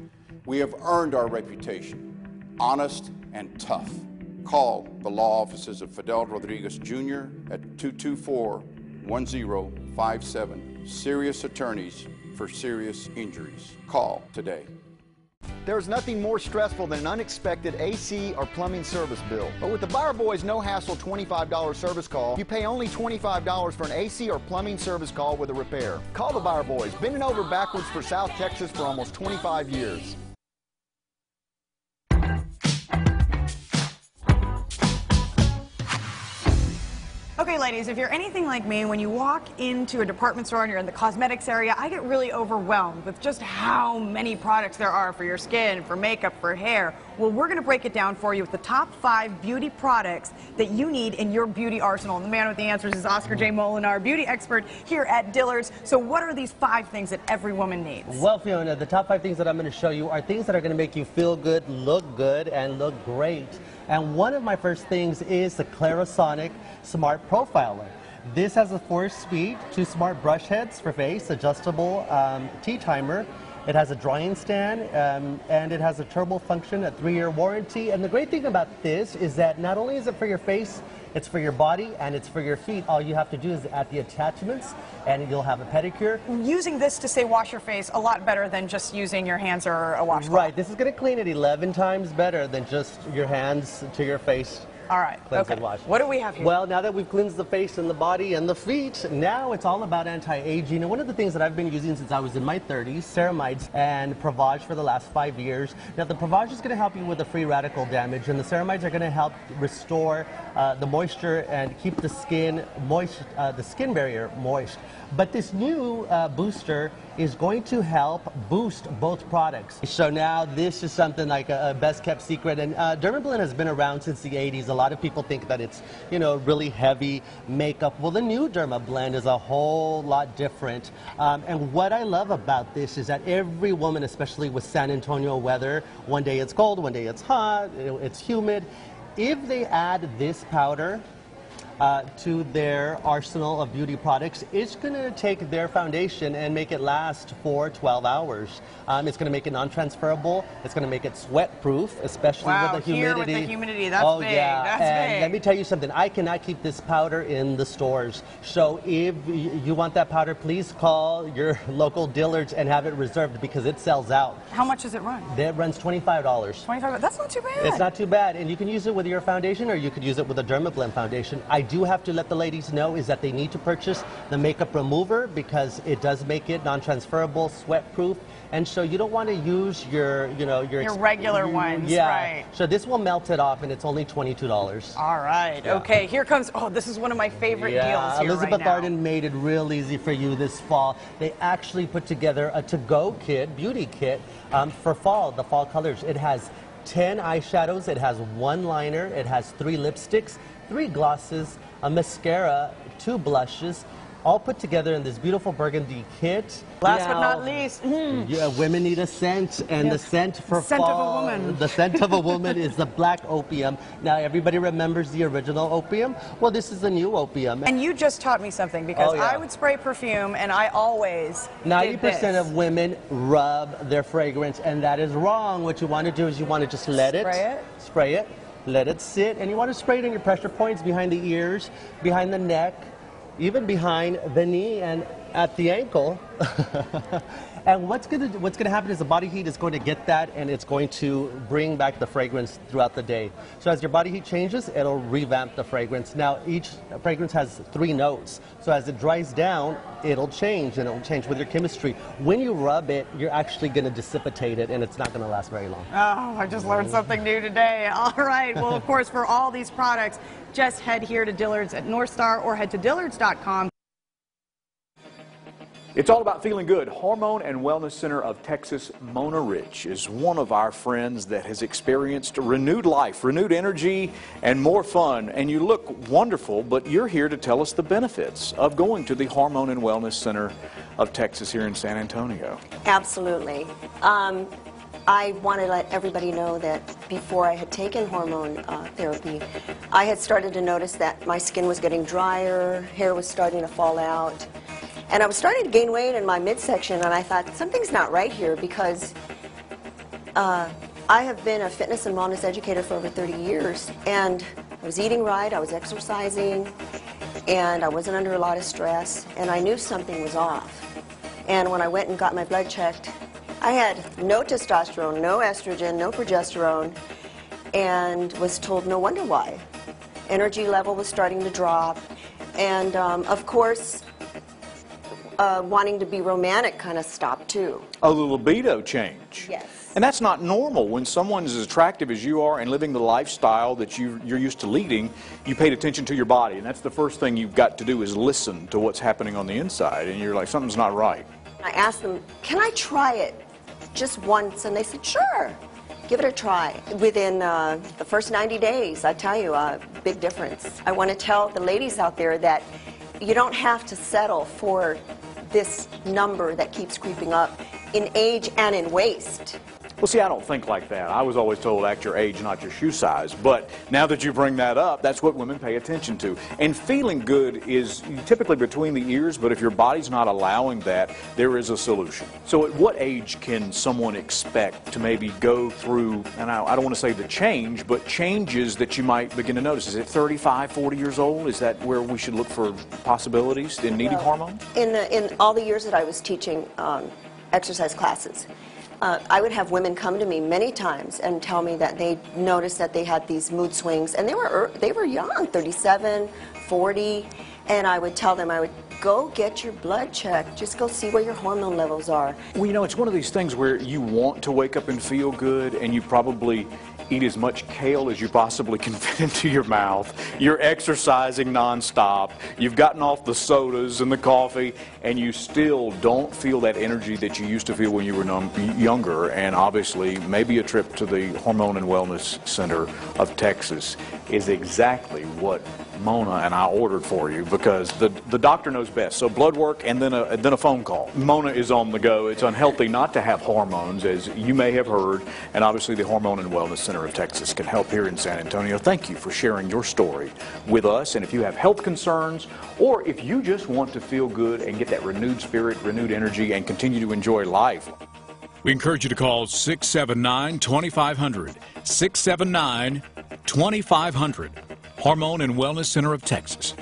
We have earned our reputation, honest and tough. Call the law offices of Fidel Rodriguez Jr. at 224-1057. Serious attorneys for serious injuries. Call today. There's nothing more stressful than an unexpected AC or plumbing service bill. But with the Buyer Boys no-hassle $25 service call, you pay only $25 for an AC or plumbing service call with a repair. Call the Buyer Boys, bending over backwards for South Texas for almost 25 years. Okay, ladies, if you're anything like me, when you walk into a department store and you're in the cosmetics area, I get really overwhelmed with just how many products there are for your skin, for makeup, for hair. Well, we're going to break it down for you with the top 5 beauty products that you need in your beauty arsenal. And the man with the answers is Oscar J. Molinar, beauty expert here at Dillard's. So what are these 5 things that every woman needs? Well, Fiona, the top 5 things that I'm going to show you are things that are going to make you feel good, and look great. And one of my first things is the Clarisonic Smart Profiler. This has a 4-speed, 2 smart brush heads for face, adjustable tea timer. It has a drying stand, and it has a turbo function, a 3-year warranty. And the great thing about this is that not only is it for your face, it's for your body, and it's for your feet. All you have to do is add the attachments, and you'll have a pedicure. Using this to, say, wash your face a lot better than just using your hands or a washcloth. Right. This is going to clean it 11 times better than just your hands to your face. All right. Cleanse okay. and wash. What do we have here? Well, now that we've cleansed the face and the body and the feet, now it's all about anti-aging. And one of the things that I've been using since I was in my 30s, ceramides and Provage for the last 5 years. Now, the Provage is going to help you with the free radical damage, and the ceramides are going to help restore the moisture and keep the skin moist, the skin barrier moist. But this new booster is going to help boost both products. So now this is something like a best kept secret, and Dermablend has been around since the 80s. A lot of people think that it's, you know, really heavy makeup. Well, the new Dermablend is a whole lot different. And what I love about this is that every woman, especially with San Antonio weather, one day it's cold, one day it's hot, it's humid. If they add this powder to their arsenal of beauty products, it's going to take their foundation and make it last for 12 hours. It's going to make it non-transferable. It's going to make it sweat-proof, especially with the humidity. Here with the humidity, that's oh, big. Yeah. That's and big. let me tell you something. I cannot keep this powder in the stores. So if you want that powder, please call your local Dillard's and have it reserved because it sells out. How much does it run? It runs $25. $25. That's not too bad. It's not too bad. And you can use it with your foundation, or you could use it with a Dermablend foundation. I do have to let the ladies know is that they need to purchase the makeup remover because it does make it non-transferable, sweat-proof, and so you don't want to use your regular ones. Yeah. Right. So this will melt it off, and it's only $22. All right. Yeah. Okay. Here comes. Oh, this is one of my favorite deals here Elizabeth right now. Arden made it real easy for you this fall. They actually put together a to-go kit, beauty kit, for fall, the fall colors. It has 10 eyeshadows, it has 1 liner, it has 3 lipsticks, 3 glosses, a mascara, 2 blushes, all put together in this beautiful burgundy kit. Last but not least, yeah, women need a scent, and the scent for scent fall, of a woman. the scent of a woman is the black opium. Now, everybody remembers the original opium. Well, this is the new opium. And you just taught me something because Oh, yeah. I would spray perfume, and I always 90% of women rub their fragrance, and that is wrong. What you want to do is you want to just let spray it, let it sit, and you want to spray it in your pressure points, behind the ears, behind the neck, even behind the knee and at the ankle. And what's gonna happen is the body heat is going to get that, and it's going to bring back the fragrance throughout the day. So as your body heat changes, it'll revamp the fragrance. Now each fragrance has 3 notes. So as it dries down, it'll change, and it'll change with your chemistry. When you rub it, you're actually gonna dissipate it, and it's not gonna last very long. Oh, I just learned something new today. All right. Well, of course, for all these products, just head here to Dillard's at North Star or head to dillards.com. It's all about feeling good. Hormone and Wellness Center of Texas, Mona Rich is one of our friends that has experienced renewed life, renewed energy, and more fun. And you look wonderful, but you're here to tell us the benefits of going to the Hormone and Wellness Center of Texas here in San Antonio. Absolutely. I want to let everybody know that before I had taken hormone therapy, I had started to notice that my skin was getting drier, hair was starting to fall out. And I was starting to gain weight in my midsection, and I thought, something's not right here because I have been a fitness and wellness educator for over 30 years, and I was eating right, I was exercising, and I wasn't under a lot of stress, and I knew something was off. And when I went and got my blood checked, I had no testosterone, no estrogen, no progesterone, and was told no wonder why. Energy level was starting to drop, and of course, wanting to be romantic kind of stopped too. A libido change. Yes. And that's not normal. When someone is as attractive as you are and living the lifestyle that you're used to leading, you paid attention to your body. And that's the first thing you've got to do is listen to what's happening on the inside. And you're like, something's not right. I asked them, can I try it just once? And they said, sure. Give it a try. Within the first 90 days, I tell you, a big difference. I want to tell the ladies out there that you don't have to settle for this number that keeps creeping up in age and in waist. Well, see, I don't think like that. I was always told act your age, not your shoe size. But now that you bring that up, that's what women pay attention to. And feeling good is typically between the ears, but if your body's not allowing that, there is a solution. So at what age can someone expect to maybe go through, and I don't want to say the change, but changes that you might begin to notice? Is it 35, 40 years old? Is that where we should look for possibilities in needing hormones? In all the years that I was teaching exercise classes, I would have women come to me many times and tell me that they noticed that they had these mood swings, and they were young, 37, 40, and I would tell them, I would go get your blood checked, just go see where your hormone levels are. Well, you know, it's one of these things where you want to wake up and feel good, and you probably eat as much kale as you possibly can fit into your mouth. You're exercising nonstop. You've gotten off the sodas and the coffee, and you still don't feel that energy that you used to feel when you were younger. And obviously, maybe a trip to the Hormone and Wellness Center of Texas is exactly what Mona and I ordered for you, because the doctor knows best. So blood work and then a phone call. Mona is on the go. It's unhealthy not to have hormones, as you may have heard, and obviously the Hormone and Wellness Center of Texas can help here in San Antonio. Thank you for sharing your story with us. And if you have health concerns, or if you just want to feel good and get that renewed spirit, renewed energy, and continue to enjoy life, we encourage you to call 679-2500. 679-2500. Hormone and Wellness Center of Texas.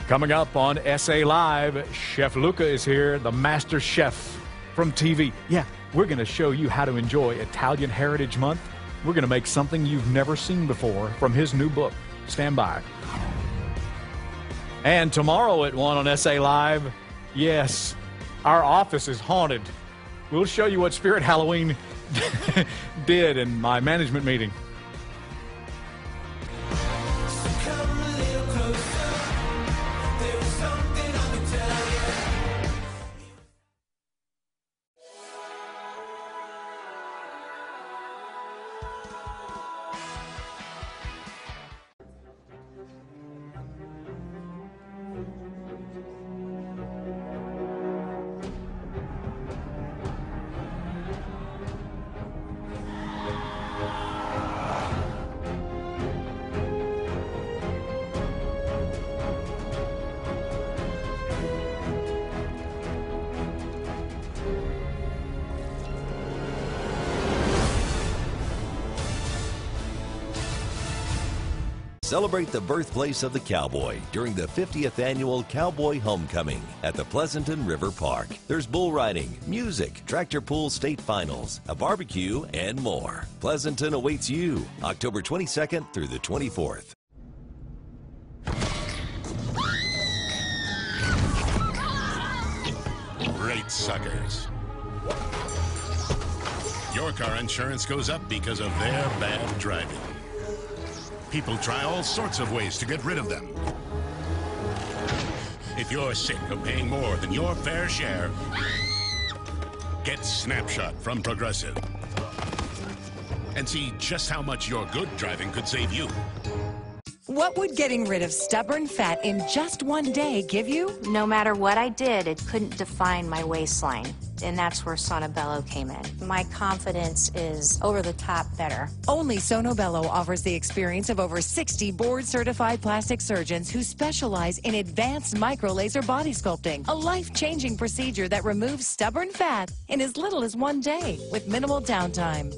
Coming up on SA Live, Chef Luca is here, the master chef from TV. Yeah, we're going to show you how to enjoy Italian Heritage Month. We're going to make something you've never seen before from his new book. Stand by. And tomorrow at 1 on SA Live, yes, our office is haunted. We'll show you what Spirit Halloween did in my management meeting. Celebrate the birthplace of the cowboy during the 50th annual Cowboy Homecoming at the Pleasanton River Park. There's bull riding, music, tractor pull state finals, a barbecue, and more. Pleasanton awaits you October 22nd through the 24th. Great suckers. Your car insurance goes up because of their bad driving. People try all sorts of ways to get rid of them. If you're sick of paying more than your fair share, get Snapshot from Progressive and see just how much your good driving could save you. What would getting rid of stubborn fat in just one day give you? No matter what I did, it couldn't define my waistline. And that's where Sonobello came in. My confidence is over the top better. Only Sonobello offers the experience of over 60 board-certified plastic surgeons who specialize in advanced micro-laser body sculpting, a life-changing procedure that removes stubborn fat in as little as one day with minimal downtime.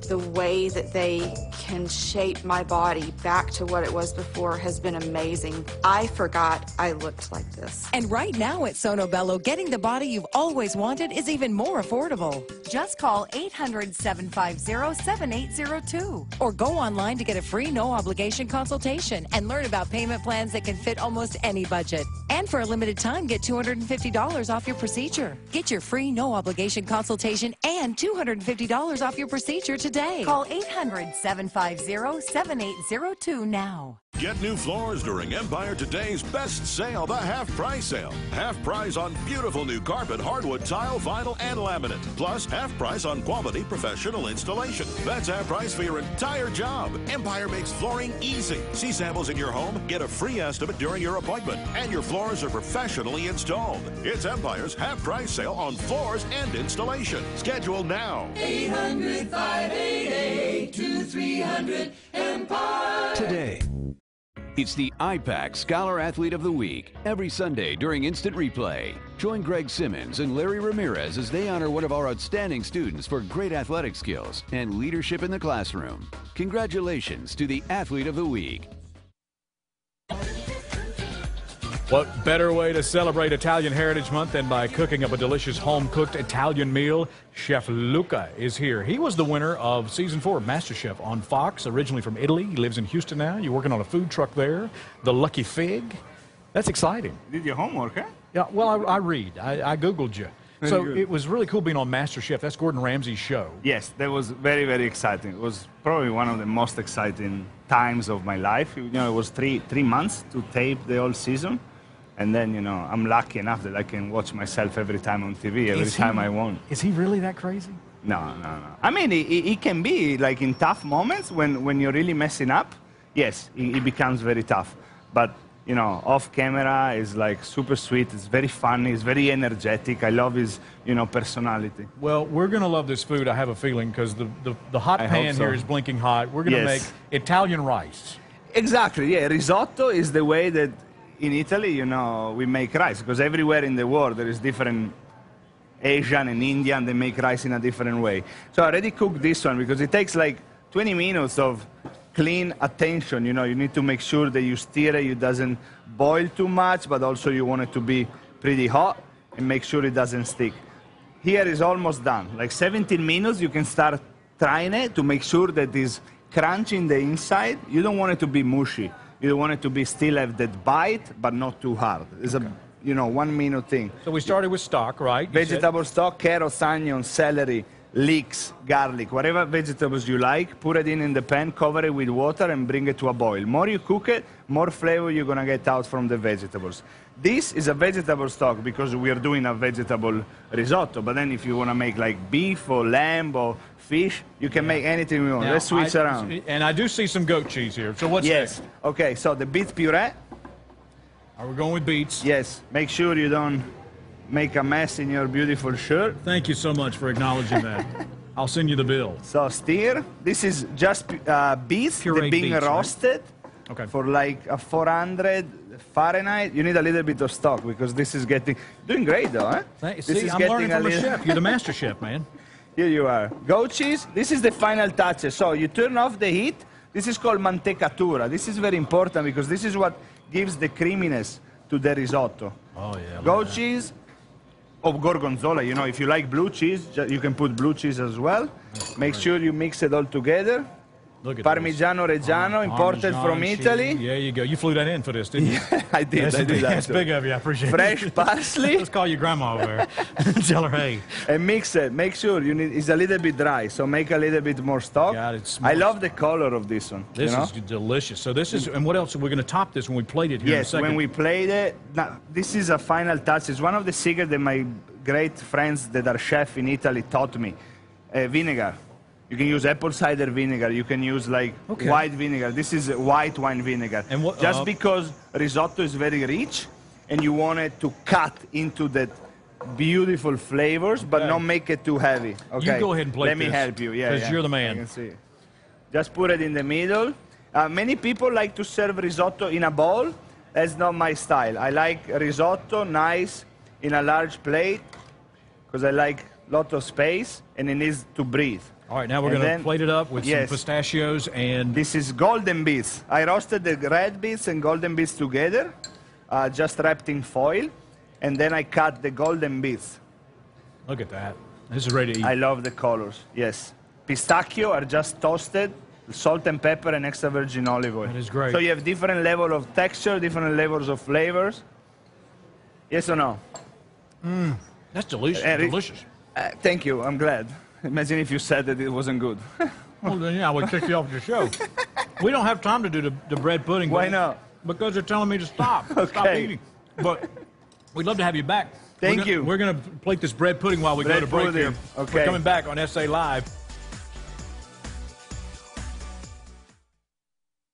The way that they can shape my body back to what it was before has been amazing. I forgot I looked like this. And right now at Sonobello, getting the body you've always wanted is even more affordable. Just call 800-750-7802 or go online to get a free no-obligation consultation and learn about payment plans that can fit almost any budget. And for a limited time, get $250 off your procedure. Get your free no-obligation consultation and $250 off your procedure today. Call 800-750-7802 now. Get new floors during Empire Today's best sale, the half price sale. Half price on beautiful new carpet, hardwood, tile, vinyl, and laminate. Plus half price on quality professional installation. That's half price for your entire job. Empire makes flooring easy. See samples in your home, get a free estimate during your appointment, and your floors are professionally installed. It's Empire's half price sale on floors and installation. Schedule now. 800-588-2300 Empire. Today. It's the IPAC Scholar Athlete of the Week, every Sunday during Instant Replay. Join Greg Simmons and Larry Ramirez as they honor one of our outstanding students for great athletic skills and leadership in the classroom. Congratulations to the Athlete of the Week. What better way to celebrate Italian Heritage Month than by cooking up a delicious home-cooked Italian meal? Chef Luca is here. He was the winner of Season 4 of MasterChef on Fox, originally from Italy. He lives in Houston now. You're working on a food truck there, The Lucky Fig. That's exciting. Did your homework, huh? Yeah, well, I read. I Googled you. So it was really cool being on MasterChef. That's Gordon Ramsay's show. Yes, that was very, very exciting. It was probably one of the most exciting times of my life. You know, it was three months to tape the whole season. And then, you know, I'm lucky enough that I can watch myself every time on TV, every time I want. Is he really that crazy? No. I mean, it can be, like, in tough moments when you're really messing up. Yes, it becomes very tough. But, you know, off camera is, like, super sweet. It's very funny. It's very energetic. I love his, you know, personality. Well, we're going to love this food, I have a feeling, because the hot pan here is blinking hot. We're going to make Italian rice. Exactly, yeah. Risotto is the way that in Italy, you know, we make rice, because everywhere in the world there is different Asian and Indian, they make rice in a different way. So I already cooked this one because it takes like 20 minutes of clean attention. You know, you need to make sure that you stir it, it doesn't boil too much, but also you want it to be pretty hot and make sure it doesn't stick. Here is almost done. Like 17 minutes, you can start trying it to make sure that it's crunchy in the inside. You don't want it to be mushy. You want it to be still have that bite, but not too hard. It's a, you know, 1 minute thing. So we started with stock, right? Vegetable stock, carrots, onions, celery, leeks, garlic, whatever vegetables you like, put it in the pan, cover it with water, and bring it to a boil. More you cook it, more flavor you're gonna get out from the vegetables. This is a vegetable stock because we are doing a vegetable risotto, but then if you wanna make like beef or lamb or fish, you can make anything you want. Now, Let's switch around. And I do see some goat cheese here. So what's Yes. next? Okay, so the beet puree. Are we going with beets? Yes. Make sure you don't make a mess in your beautiful shirt. Thank you so much for acknowledging that. I'll send you the bill. So stir. This is just beets, Pureed they're being beets, right? roasted for like a 400 Fahrenheit. You need a little bit of stock because this is doing great though, huh? See, I'm learning from a chef. You're the master chef, man. Here you are. Goat cheese. This is the final touches. So you turn off the heat. This is called mantecatura. This is very important because this is what gives the creaminess to the risotto. Oh yeah. Goat cheese. Of gorgonzola, you know, if you like blue cheese, you can put blue cheese as well. Make sure you mix it all together. Look at Parmigiano Reggiano, imported from Italy. Yeah, you go. You flew that in for this, didn't you? I did. That's big of you. I appreciate it. Fresh parsley. Let's call your grandma over there. Tell her, hey. And mix it. Make sure it's a little bit dry, so make a little bit more stock. I love the color of this one. This is delicious. So this is, and what else? We're going to top this when we plate it here in a second. When we plate it. Now, this is a final touch. It's one of the secrets that my great friends that are chefs in Italy taught me. Vinegar. You can use apple cider vinegar. You can use like white vinegar. This is white wine vinegar. And just because risotto is very rich, and you want it to cut into that beautiful flavors, but not make it too heavy. Okay. You go ahead and plate Let me help you. Yeah, because you're the man. I can see. Just put it in the middle. Many people like to serve risotto in a bowl. That's not my style. I like risotto nice in a large plate because I like a lot of space and it needs to breathe. All right, now we're going to plate it up with some pistachios and... This is golden beets. I roasted the red beets and golden beets together, just wrapped in foil, and then I cut the golden beets. Look at that. This is ready to eat. I love the colors, yes. Pistachio are just toasted, salt and pepper and extra virgin olive oil. That is great. So you have different level of texture, different levels of flavors. Yes or no? That's delicious. Delicious. Thank you, I'm glad. Imagine if you said that it wasn't good. Well, then, yeah, I would kick you off the show. We don't have time to do the bread pudding. Why not? Because they're telling me to stop. Stop eating. But we'd love to have you back. Thank you. We're going to plate this bread pudding while we go to break here. Okay. We're coming back on SA Live. –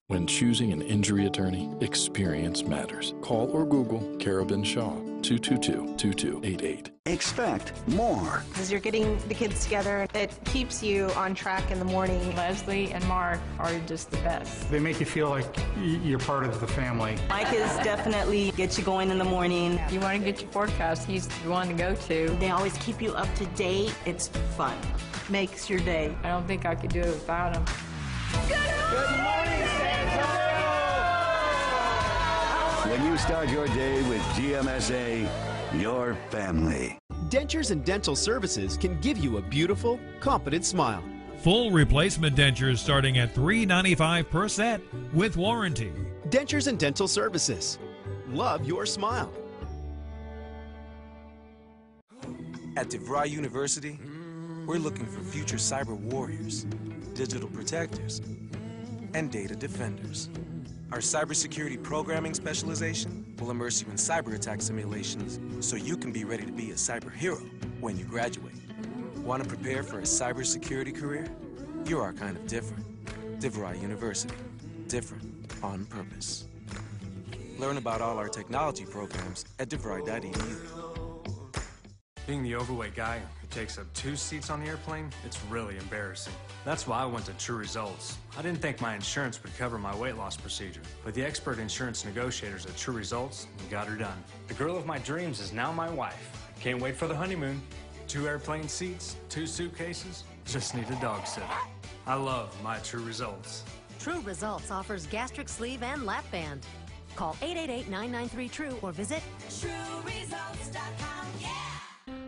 When choosing an injury attorney, experience matters. Call or Google Carabin Shaw, 222-2288. Expect more. As you're getting the kids together, it keeps you on track in the morning. Leslie and Mark are just the best. They make you feel like you're part of the family. Mike is definitely get you going in the morning. If you want to get your forecast, he's the one to go to. They always keep you up to date. It's fun. Makes your day. I don't think I could do it without him. Good morning, When you start your day with GMSA, your family. Dentures and Dental Services can give you a beautiful, confident smile. Full replacement dentures starting at $395 per set with warranty. Dentures and Dental Services. Love your smile. At DeVry University, we're looking for future cyber warriors, digital protectors, and data defenders. Our cybersecurity programming specialization will immerse you in cyber attack simulations so you can be ready to be a cyber hero when you graduate. Want to prepare for a cybersecurity career? You're our kind of different. DeVry University. Different on purpose. Learn about all our technology programs at DeVry.edu. Being the overweight guy who takes up 2 seats on the airplane, it's really embarrassing. That's why I went to True Results. I didn't think my insurance would cover my weight loss procedure, but the expert insurance negotiators at True Results got her done. The girl of my dreams is now my wife. Can't wait for the honeymoon. 2 airplane seats, 2 suitcases, just need a dog sitter. I love my True Results. True Results offers gastric sleeve and lap band. Call 888-993-TRUE or visit TrueResults.com.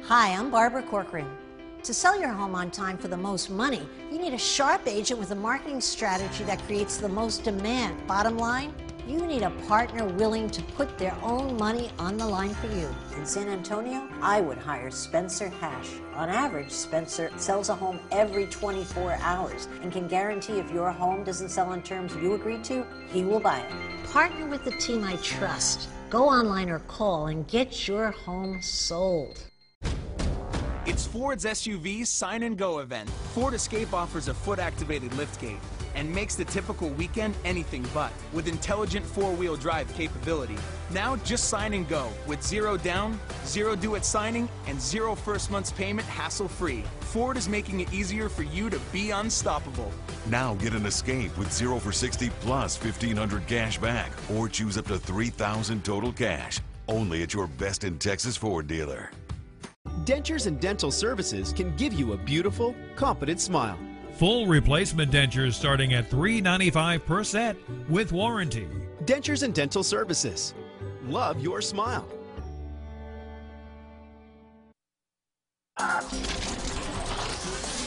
Hi, I'm Barbara Corcoran. To sell your home on time for the most money, you need a sharp agent with a marketing strategy that creates the most demand. Bottom line, You need a partner willing to put their own money on the line for you. In San Antonio, I would hire Spencer Hash. On average, Spencer sells a home every 24 hours and can guarantee if your home doesn't sell on terms you agree to, he will buy it. Partner with the team I trust. Go online or call and get your home sold. It's Ford's SUV Sign and Go event. Ford Escape offers a foot-activated liftgate and makes the typical weekend anything but, with intelligent four-wheel drive capability. Now just sign and go with 0 down, 0 due at signing, and 0 first month's payment hassle-free. Ford is making it easier for you to be unstoppable. Now get an Escape with 0 for 60 plus $1,500 cash back, or choose up to $3,000 total cash. Only at your Best in Texas Ford dealer. Dentures and Dental Services can give you a beautiful, confident smile. Full replacement dentures starting at $395 per set with warranty. Dentures and Dental Services. Love your smile.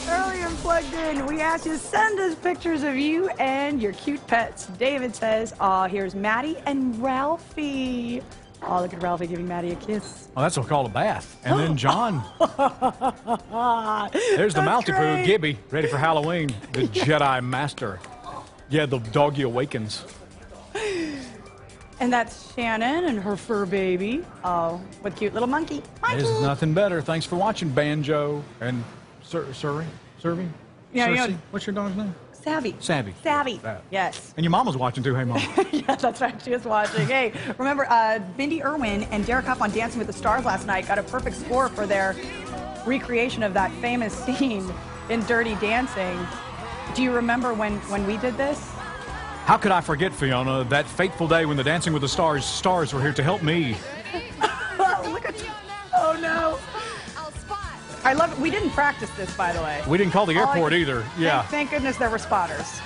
Earlier in Plugged In, we asked you to send us pictures of you and your cute pets. David says, "Aw, here's Maddie and Ralphie." Oh, look at Ralphie giving Maddie a kiss. Oh, that's called a bath. And then John. There's the Maltipoo, Gibby, ready for Halloween. The Jedi Master. Yeah, the doggy awakens. And that's Shannon and her fur baby. Oh, with cute little monkey. There's nothing better. Thanks for watching, Banjo and Survey? Yeah, what's your dog's name? Savvy. Savvy. Yes. And your mama's watching too, hey, Mom. Yeah, that's right. She is watching. Hey, remember, Bindi Irwin and Derek Huff on Dancing with the Stars last night got a perfect score for their recreation of that famous scene in Dirty Dancing. Do you remember when we did this? How could I forget, Fiona, that fateful day when the Dancing with the stars were here to help me? Look at oh, no. I love it. We didn't practice this, by the way. We didn't call the airport either. Yeah. Thank goodness there were spotters.